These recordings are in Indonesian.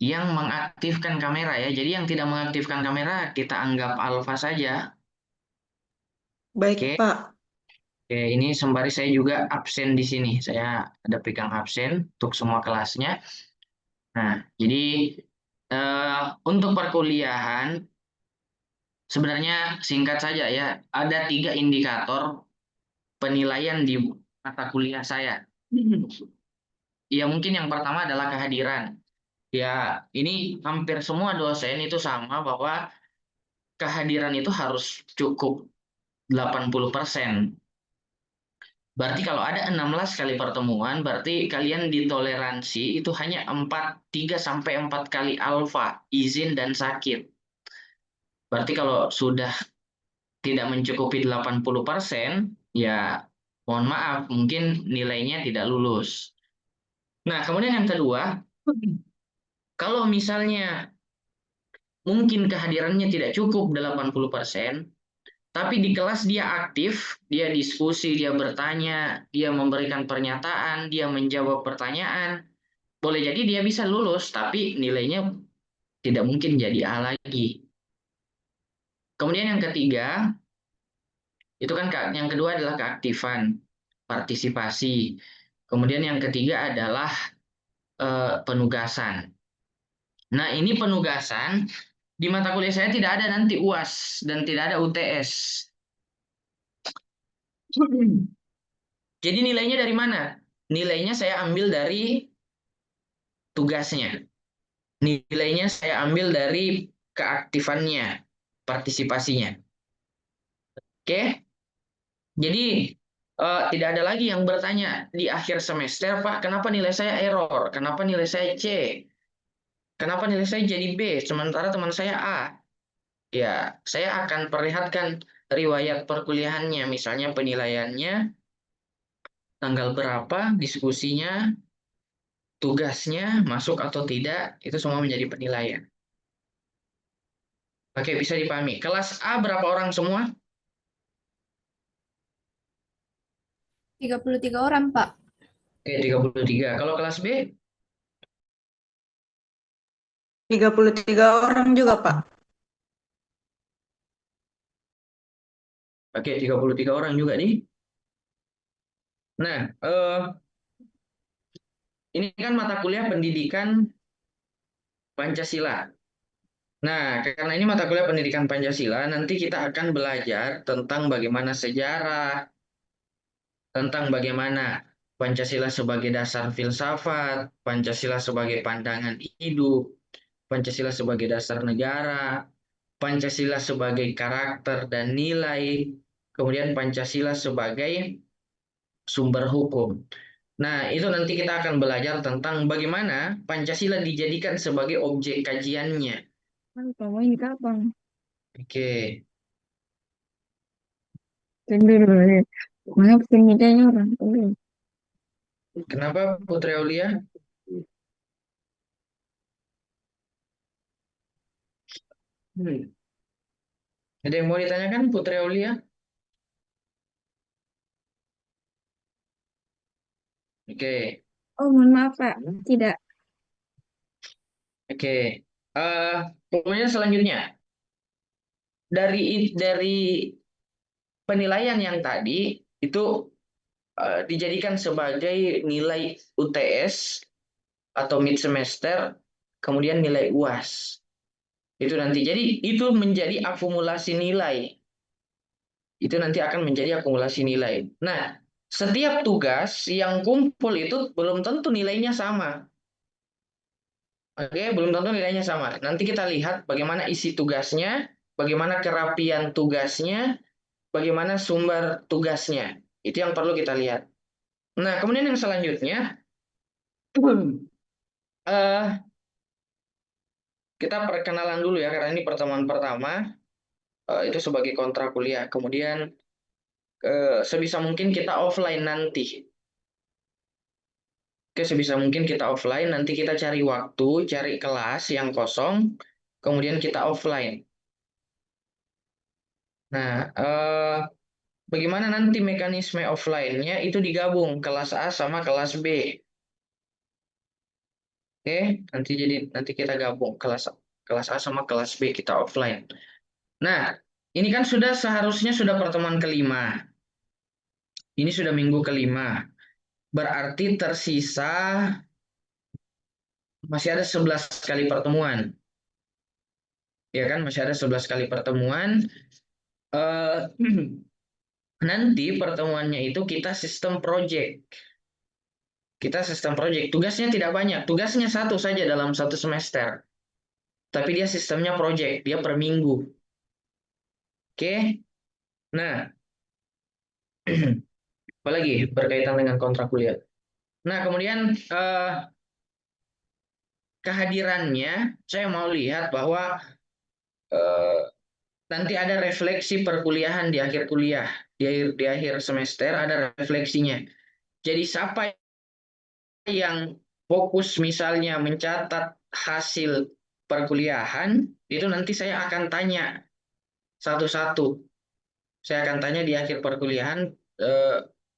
yang mengaktifkan kamera ya. Jadi yang tidak mengaktifkan kamera kita anggap alfa saja. Baik, Oke. Pak. Oke, ini sembari saya juga absen di sini. Saya ada pegang absen untuk semua kelasnya. Nah, jadi untuk perkuliahan sebenarnya singkat saja ya, ada 3 indikator penilaian di mata kuliah saya. Ya mungkin yang pertama adalah kehadiran. Ya, ini hampir semua dosen itu sama bahwa kehadiran itu harus cukup 80%. Berarti kalau ada 16 kali pertemuan, berarti kalian ditoleransi itu hanya 3 sampai 4 kali alfa, izin dan sakit. Berarti kalau sudah tidak mencukupi 80%, ya mohon maaf, mungkin nilainya tidak lulus. Nah, kemudian yang kedua, kalau misalnya mungkin kehadirannya tidak cukup 80%, tapi di kelas dia aktif, dia diskusi, dia bertanya, dia memberikan pernyataan, dia menjawab pertanyaan, boleh jadi dia bisa lulus, tapi nilainya tidak mungkin jadi A lagi. Kemudian yang ketiga, itu kan yang kedua adalah keaktifan, partisipasi. Kemudian yang ketiga adalah penugasan. Nah, ini penugasan di mata kuliah saya tidak ada nanti UAS dan tidak ada UTS. Jadi nilainya dari mana? Nilainya saya ambil dari tugasnya. Nilainya saya ambil dari keaktifannya, partisipasinya. Oke? Jadi tidak ada lagi yang bertanya di akhir semester, Pak, kenapa nilai saya error? Kenapa nilai saya C? Kenapa nilai saya jadi B? Sementara teman saya A. Ya, saya akan perlihatkan riwayat perkuliahannya, misalnya penilaiannya, tanggal berapa, diskusinya, tugasnya, masuk atau tidak, itu semua menjadi penilaian. Oke, bisa dipahami. Kelas A berapa orang semua? 33 orang, Pak. Oke, 33. Kalau kelas B? 33 orang juga, Pak. Oke, 33 orang juga nih. Nah, ini kan mata kuliah pendidikan Pancasila. Nah, karena ini mata kuliah pendidikan Pancasila, nanti kita akan belajar tentang bagaimana sejarah, tentang bagaimana Pancasila sebagai dasar filsafat, Pancasila sebagai pandangan hidup, Pancasila sebagai dasar negara, Pancasila sebagai karakter dan nilai, kemudian Pancasila sebagai sumber hukum. Nah, itu nanti kita akan belajar tentang bagaimana Pancasila dijadikan sebagai objek kajiannya. Kamu ini kapan? Oke, Tunggu dulu. Mana penilaiannya orang? Tunggu. kenapa Putri Aulia? Hmm. Ada yang mau ditanyakan Putri Aulia? Oke, Oh, mohon maaf, Pak. Tidak. oke. Kemudian selanjutnya dari penilaian yang tadi itu dijadikan sebagai nilai UTS atau mid semester, kemudian nilai UAS. Itu nanti. Jadi itu menjadi akumulasi nilai. Itu nanti akan menjadi akumulasi nilai. Nah, setiap tugas yang kumpul itu belum tentu nilainya sama. Oke, belum tentu nilainya sama. Nanti kita lihat bagaimana isi tugasnya, bagaimana kerapian tugasnya, bagaimana sumber tugasnya. Itu yang perlu kita lihat. Nah, kemudian yang selanjutnya, eh, kita perkenalan dulu ya, karena ini pertemuan pertama, itu sebagai kontra kuliah. Kemudian sebisa mungkin kita offline nanti. Oke, sebisa mungkin kita offline, nanti kita cari waktu, cari kelas yang kosong, kemudian kita offline. Nah, bagaimana nanti mekanisme offline-nya itu digabung kelas A sama kelas B. Oke, nanti kita gabung kelas A sama kelas B kita offline. Nah, ini kan seharusnya sudah pertemuan kelima. Ini sudah minggu kelima. Berarti tersisa masih ada 11 kali pertemuan. Ya kan, masih ada 11 kali pertemuan. Eh, nanti pertemuannya itu kita sistem project. Kita sistem project. Tugasnya tidak banyak. Tugasnya satu saja dalam satu semester. Tapi dia sistemnya project. Dia per minggu. Oke. Nah, apalagi berkaitan dengan kontrak kuliah. Nah, kemudian kehadirannya, saya mau lihat bahwa nanti ada refleksi perkuliahan di akhir kuliah. Di akhir semester ada refleksinya. Jadi siapa yang fokus misalnya mencatat hasil perkuliahan, itu nanti saya akan tanya satu-satu. Saya akan tanya di akhir perkuliahan,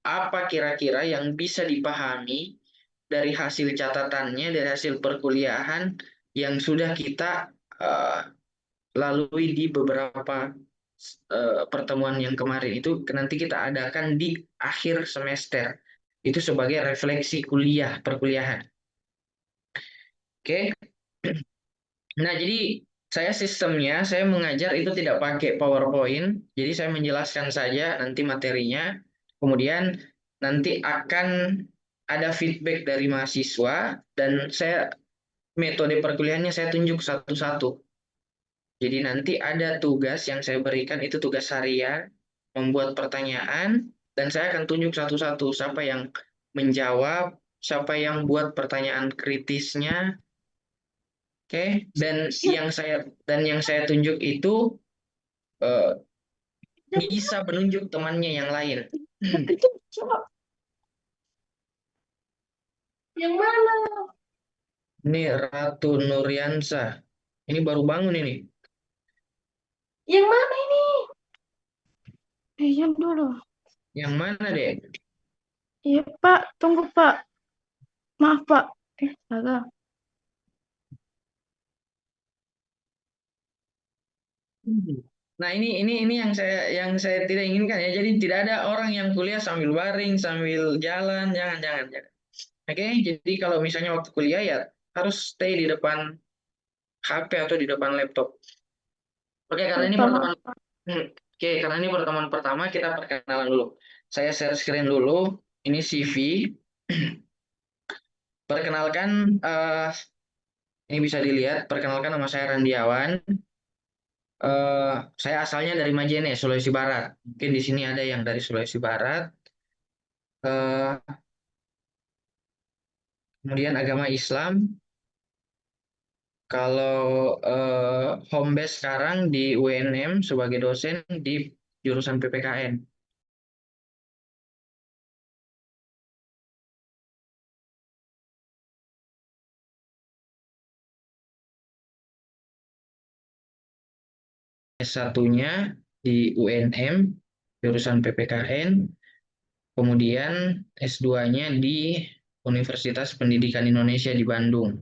apa kira-kira yang bisa dipahami dari hasil catatannya, dari hasil perkuliahan yang sudah kita lalui di beberapa pertemuan yang kemarin itu nanti kita adakan di akhir semester. Itu sebagai refleksi perkuliahan. Oke. Nah, jadi sistemnya saya mengajar itu tidak pakai PowerPoint. Jadi saya menjelaskan saja nanti materinya. Kemudian nanti akan ada feedback dari mahasiswa dan metode perkuliahannya saya tunjuk satu-satu. Jadi nanti ada tugas yang saya berikan, itu tugas harian, membuat pertanyaan, dan saya akan tunjuk satu-satu siapa yang menjawab, siapa yang buat pertanyaan kritisnya, oke? Dan yang saya tunjuk itu bisa menunjuk temannya yang lain. Yang mana? Ini Ratu Nuryansa. Ini baru bangun ini. Yang mana ini? Diam dulu. Yang mana, Dek? Iya, Pak. Tunggu, Pak. Maaf, Pak. Salah. Nah, ini yang saya tidak inginkan ya. Jadi tidak ada orang yang kuliah sambil baring, sambil jalan, jangan. Oke, jadi kalau misalnya waktu kuliah ya harus stay di depan HP atau di depan laptop. Oke, karena ini Pertama, pertemuan pertama, kita perkenalan dulu. Saya share screen dulu. Ini CV. Perkenalkan, ini bisa dilihat. Perkenalkan, nama saya Randiawan. Saya asalnya dari Majene, Sulawesi Barat. Mungkin di sini ada yang dari Sulawesi Barat. Kemudian agama Islam. Kalau home base sekarang di UNM sebagai dosen di jurusan PPKN. S1-nya di UNM jurusan PPKN, kemudian S2-nya di Universitas Pendidikan Indonesia di Bandung,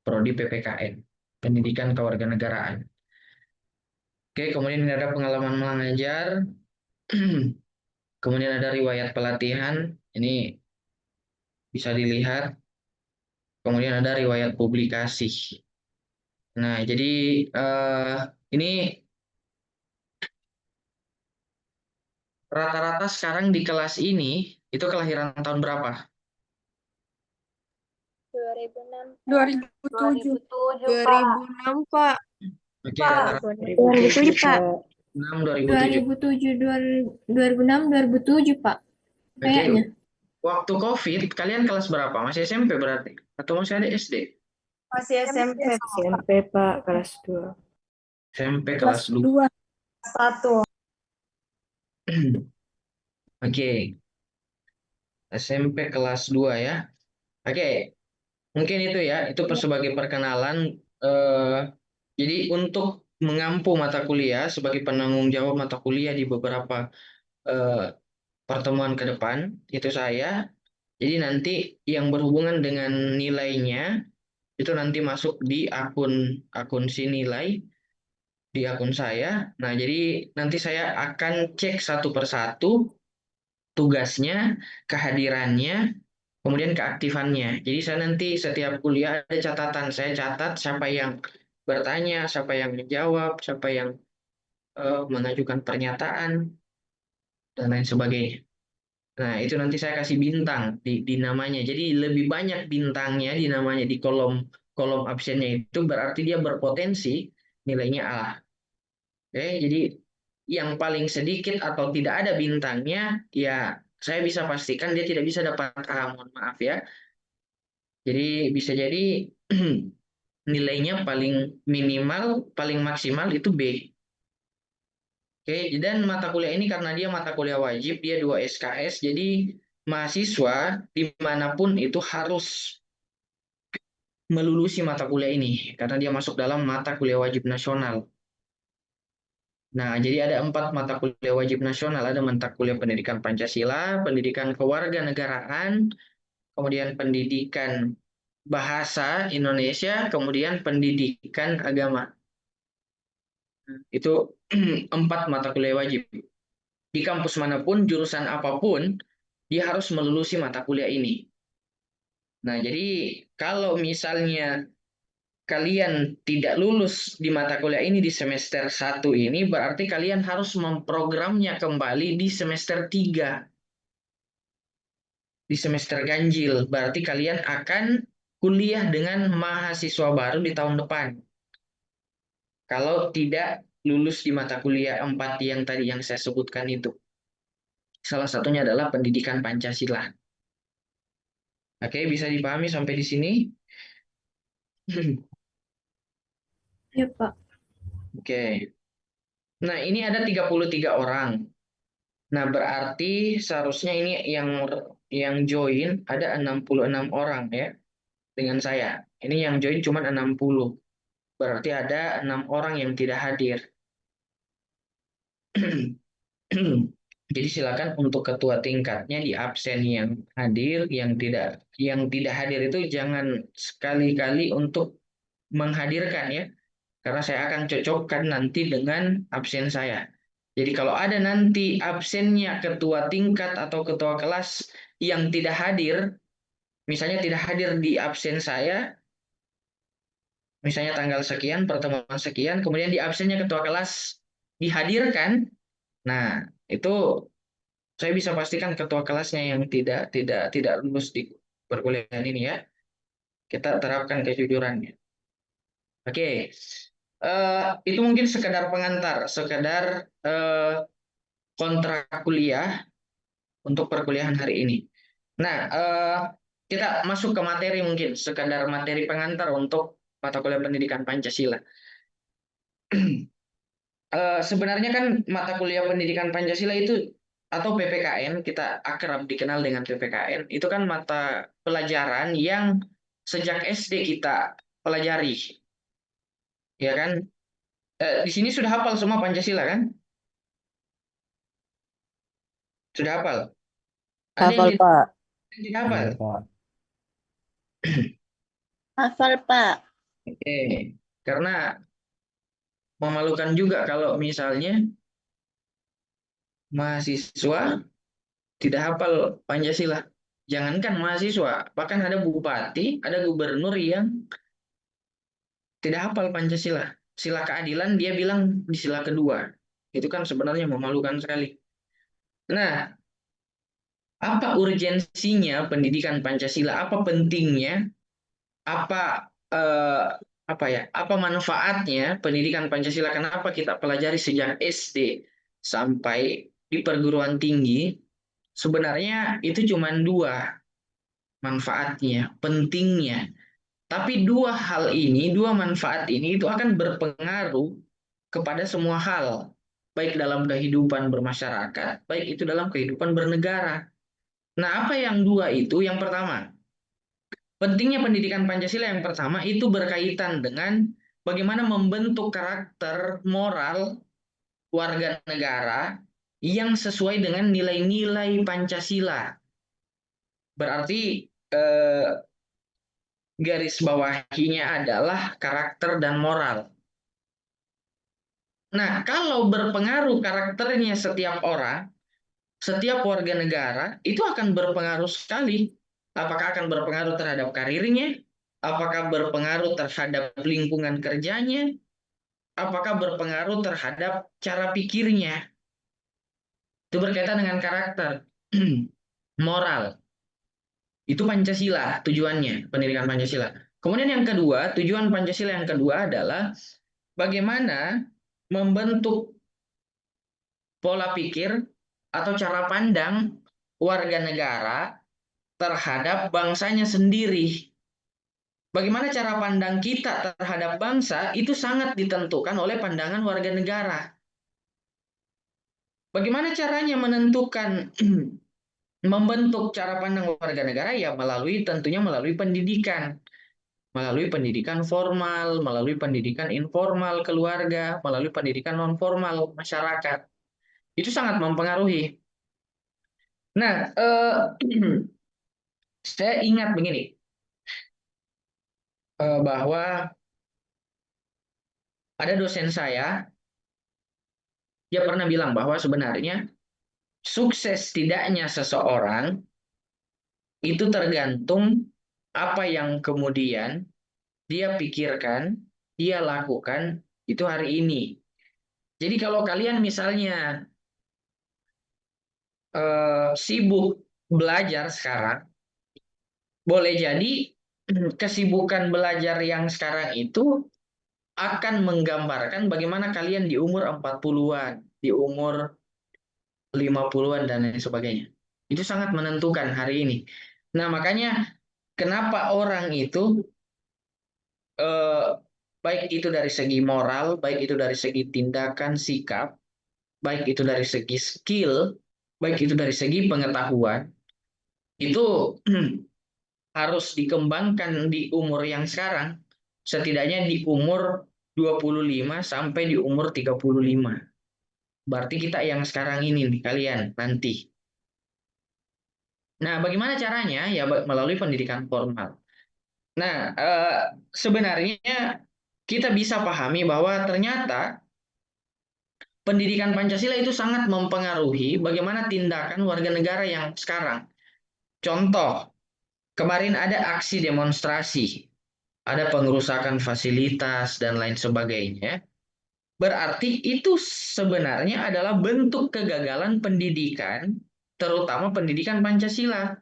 prodi PPKN, Pendidikan Kewarganegaraan. Oke, kemudian ada pengalaman mengajar, kemudian ada riwayat pelatihan, ini bisa dilihat, kemudian ada riwayat publikasi. Nah, jadi ini rata-rata sekarang di kelas ini itu kelahiran tahun berapa? 2006. 2007. 2006, Pak. Oke, Pak. rata-rata 2007, Pak. 6 2007. 2006, 2007, Pak. Oke, Kayaknya. waktu COVID kalian kelas berapa? Masih SMP berarti? Atau masih ada SD? Masih SMP. SMP, Pak, kelas 2. SMP kelas 2. 1. Oke. SMP kelas 2 ya. Oke. Mungkin itu ya, itu sebagai perkenalan. Jadi untuk mengampu mata kuliah sebagai penanggung jawab mata kuliah di beberapa pertemuan ke depan, itu saya. Jadi nanti yang berhubungan dengan nilainya itu nanti masuk di akun si nilai di akun saya. Nah, jadi nanti saya akan cek satu persatu tugasnya, kehadirannya, kemudian keaktifannya. Jadi saya nanti setiap kuliah ada catatan, saya catat siapa yang bertanya, siapa yang menjawab, siapa yang mengajukan pernyataan, dan lain sebagainya. Nah, itu nanti saya kasih bintang di namanya. Jadi lebih banyak bintangnya di namanya di kolom kolom absennya itu berarti dia berpotensi nilainya A. Oke, jadi yang paling sedikit atau tidak ada bintangnya, ya saya bisa pastikan dia tidak bisa dapat A. Mohon maaf ya. Jadi bisa jadi nilainya paling minimal, paling maksimal itu B. Oke, dan mata kuliah ini karena dia mata kuliah wajib, dia 2 SKS, jadi mahasiswa dimanapun itu harus melulusi mata kuliah ini, karena dia masuk dalam mata kuliah wajib nasional. Nah, jadi ada 4 mata kuliah wajib nasional, ada mata kuliah pendidikan Pancasila, pendidikan kewarganegaraan, kemudian pendidikan bahasa Indonesia, kemudian pendidikan agama. Itu 4 mata kuliah wajib. Di kampus manapun, jurusan apapun, dia harus melulusi mata kuliah ini. Nah, jadi kalau misalnya kalian tidak lulus di mata kuliah ini di semester 1 ini, berarti kalian harus memprogramnya kembali di semester 3. Di semester ganjil, berarti kalian akan kuliah dengan mahasiswa baru di tahun depan. Kalau tidak lulus di mata kuliah 4 yang tadi yang saya sebutkan itu. Salah satunya adalah pendidikan Pancasila. Oke, bisa dipahami sampai di sini? Ya, Pak. Oke. Nah, ini ada 33 orang. Nah, berarti seharusnya ini yang join ada 66 orang ya dengan saya. Ini yang join cuma 60. Berarti ada 6 orang yang tidak hadir. Jadi silakan untuk ketua tingkatnya di absen yang hadir, yang tidak hadir itu jangan sekali-kali untuk menghadirkan ya, karena saya akan cocokkan nanti dengan absen saya. Jadi kalau ada nanti absennya ketua tingkat atau ketua kelas yang tidak hadir, misalnya tidak hadir di absen saya, misalnya tanggal sekian, pertemuan sekian, kemudian di absennya ketua kelas dihadirkan, nah itu saya bisa pastikan ketua kelasnya yang tidak lulus di perkuliahan ini ya. Kita terapkan kejujurannya. Oke. Itu mungkin sekedar pengantar, sekedar kontrak kuliah untuk perkuliahan hari ini. Nah, kita masuk ke materi mungkin, sekedar materi pengantar untuk mata kuliah pendidikan Pancasila. Sebenarnya kan mata kuliah pendidikan Pancasila itu atau PPKN, kita akrab dikenal dengan PPKN, itu kan mata pelajaran yang sejak SD kita pelajari. Ya kan? Di sini sudah hafal semua Pancasila kan? Sudah hafal? Ada yang Hafal, Pak. tidak hafal? Hafal, Pak. Oke. Karena memalukan juga kalau misalnya mahasiswa tidak hafal Pancasila. Jangankan mahasiswa, bahkan ada bupati, ada gubernur yang tidak hafal Pancasila. Sila keadilan dia bilang di sila kedua. Itu kan sebenarnya memalukan sekali. Nah, apa urgensinya pendidikan Pancasila? Apa pentingnya? Apa apa ya? Apa manfaatnya pendidikan Pancasila? Kenapa kita pelajari sejak SD sampai di perguruan tinggi? Sebenarnya itu cuma 2 manfaatnya, pentingnya. Tapi 2 hal ini, 2 manfaat ini itu akan berpengaruh kepada semua hal, baik dalam kehidupan bermasyarakat, baik itu dalam kehidupan bernegara. Nah, apa yang 2 itu? Yang pertama, pentingnya pendidikan Pancasila yang pertama itu berkaitan dengan bagaimana membentuk karakter moral warga negara yang sesuai dengan nilai-nilai Pancasila. Berarti garis bawahinya adalah karakter dan moral. Nah, kalau berpengaruh karakternya setiap orang, setiap warga negara, itu akan berpengaruh sekali. Apakah akan berpengaruh terhadap karirnya? Apakah berpengaruh terhadap lingkungan kerjanya? Apakah berpengaruh terhadap cara pikirnya? Itu berkaitan dengan karakter. Moral. Itu Pancasila tujuannya, pendidikan Pancasila. Kemudian yang kedua, tujuan Pancasila yang kedua adalah bagaimana membentuk pola pikir atau cara pandang warga negara terhadap bangsanya sendiri. Bagaimana cara pandang kita terhadap bangsa itu sangat ditentukan oleh pandangan warga negara. Bagaimana caranya menentukan membentuk cara pandang warga negara? Ya tentunya melalui pendidikan. Melalui pendidikan formal, melalui pendidikan informal keluarga, melalui pendidikan non formal masyarakat. Itu sangat mempengaruhi. Nah, saya ingat begini, bahwa ada dosen saya, dia pernah bilang bahwa sebenarnya sukses tidaknya seseorang itu tergantung apa yang kemudian dia pikirkan, dia lakukan itu hari ini. Jadi kalau kalian misalnya sibuk belajar sekarang, boleh jadi kesibukan belajar yang sekarang itu akan menggambarkan bagaimana kalian di umur 40-an, di umur 50-an dan lain sebagainya. Itu sangat menentukan hari ini. Nah, makanya kenapa orang itu baik itu dari segi moral, baik itu dari segi tindakan, sikap, baik itu dari segi skill, baik itu dari segi pengetahuan, itu harus dikembangkan di umur yang sekarang, setidaknya di umur 25 sampai di umur 35. Berarti kita yang sekarang ini nih, kalian nanti. Nah, bagaimana caranya? Ya melalui pendidikan formal. Nah, sebenarnya kita bisa pahami bahwa ternyata pendidikan Pancasila itu sangat mempengaruhi bagaimana tindakan warga negara yang sekarang. Contoh, kemarin ada aksi demonstrasi, ada pengerusakan fasilitas dan lain sebagainya. Berarti itu sebenarnya adalah bentuk kegagalan pendidikan, terutama pendidikan Pancasila,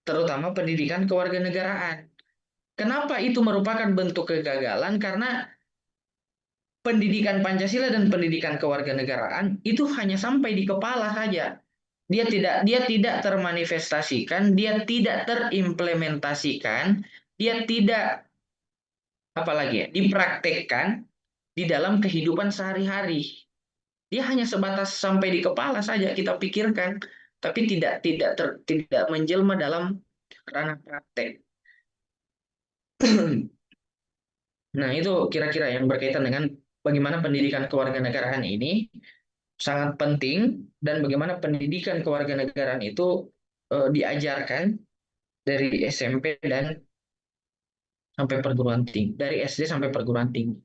terutama pendidikan kewarganegaraan. Kenapa itu merupakan bentuk kegagalan? Karena pendidikan Pancasila dan pendidikan kewarganegaraan itu hanya sampai di kepala saja. Dia tidak termanifestasikan, dia tidak terimplementasikan, dia tidak apalagi ya, dipraktekkan di dalam kehidupan sehari-hari. Dia hanya sebatas sampai di kepala saja kita pikirkan, tapi tidak menjelma dalam ranah praktek. Nah, itu kira-kira yang berkaitan dengan bagaimana pendidikan kewarganegaraan ini sangat penting dan bagaimana pendidikan kewarganegaraan itu diajarkan dari SMP dan sampai perguruan tinggi, dari SD sampai perguruan tinggi.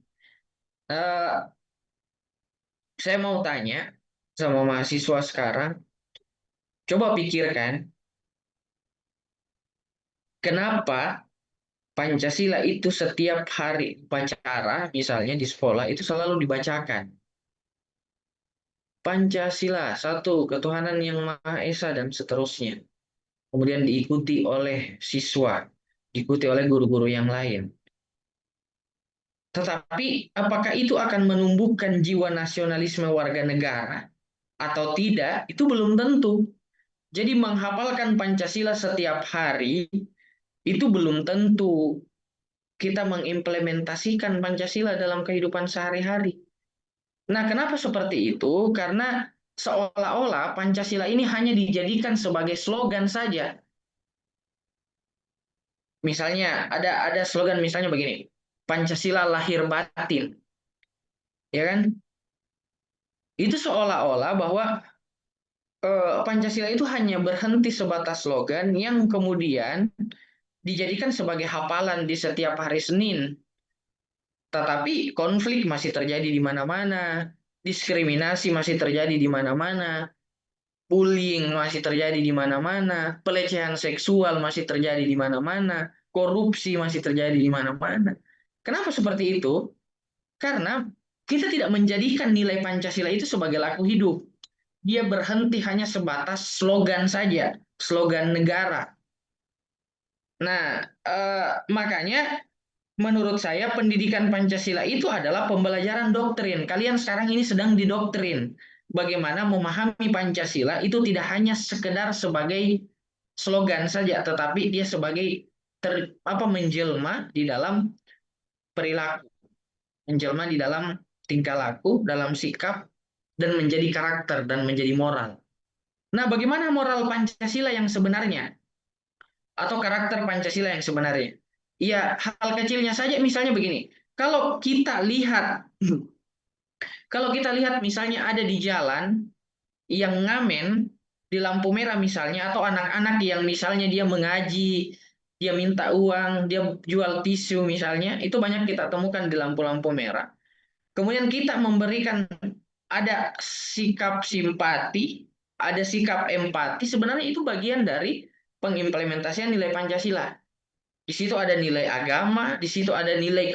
Saya mau tanya sama mahasiswa sekarang, coba pikirkan kenapa Pancasila itu setiap hari upacara, misalnya di sekolah, itu selalu dibacakan. Pancasila, satu, ketuhanan yang Maha Esa, dan seterusnya. Kemudian diikuti oleh siswa, diikuti oleh guru-guru yang lain. Tetapi apakah itu akan menumbuhkan jiwa nasionalisme warga negara atau tidak, itu belum tentu. Jadi menghafalkan Pancasila setiap hari itu belum tentu kita mengimplementasikan Pancasila dalam kehidupan sehari-hari. Nah, kenapa seperti itu? Karena seolah-olah Pancasila ini hanya dijadikan sebagai slogan saja. Misalnya ada slogan misalnya begini, Pancasila lahir batin. Ya kan? Itu seolah-olah bahwa Pancasila itu hanya berhenti sebatas slogan yang kemudian dijadikan sebagai hafalan di setiap hari Senin. Tetapi konflik masih terjadi di mana-mana, diskriminasi masih terjadi di mana-mana, bullying masih terjadi di mana-mana, pelecehan seksual masih terjadi di mana-mana, korupsi masih terjadi di mana-mana. Kenapa seperti itu? Karena kita tidak menjadikan nilai Pancasila itu sebagai laku hidup. Dia berhenti hanya sebatas slogan saja, slogan negara. Nah, makanya menurut saya pendidikan Pancasila itu adalah pembelajaran doktrin. Kalian sekarang ini sedang didoktrin. Bagaimana memahami Pancasila itu tidak hanya sekedar sebagai slogan saja, tetapi dia sebagai menjelma di dalam perilaku, menjelma di dalam tingkah laku, dalam sikap, dan menjadi karakter dan menjadi moral. Nah, bagaimana moral Pancasila yang sebenarnya? Atau karakter Pancasila yang sebenarnya? Ya, hal kecilnya saja misalnya begini. Kalau kita lihat misalnya ada di jalan yang ngamen di lampu merah misalnya, atau anak-anak yang misalnya dia mengaji, dia minta uang, dia jual tisu misalnya, itu banyak kita temukan di lampu-lampu merah. Kemudian kita memberikan ada sikap simpati, ada sikap empati, sebenarnya itu bagian dari pengimplementasian nilai Pancasila. Di situ ada nilai agama, di situ ada nilai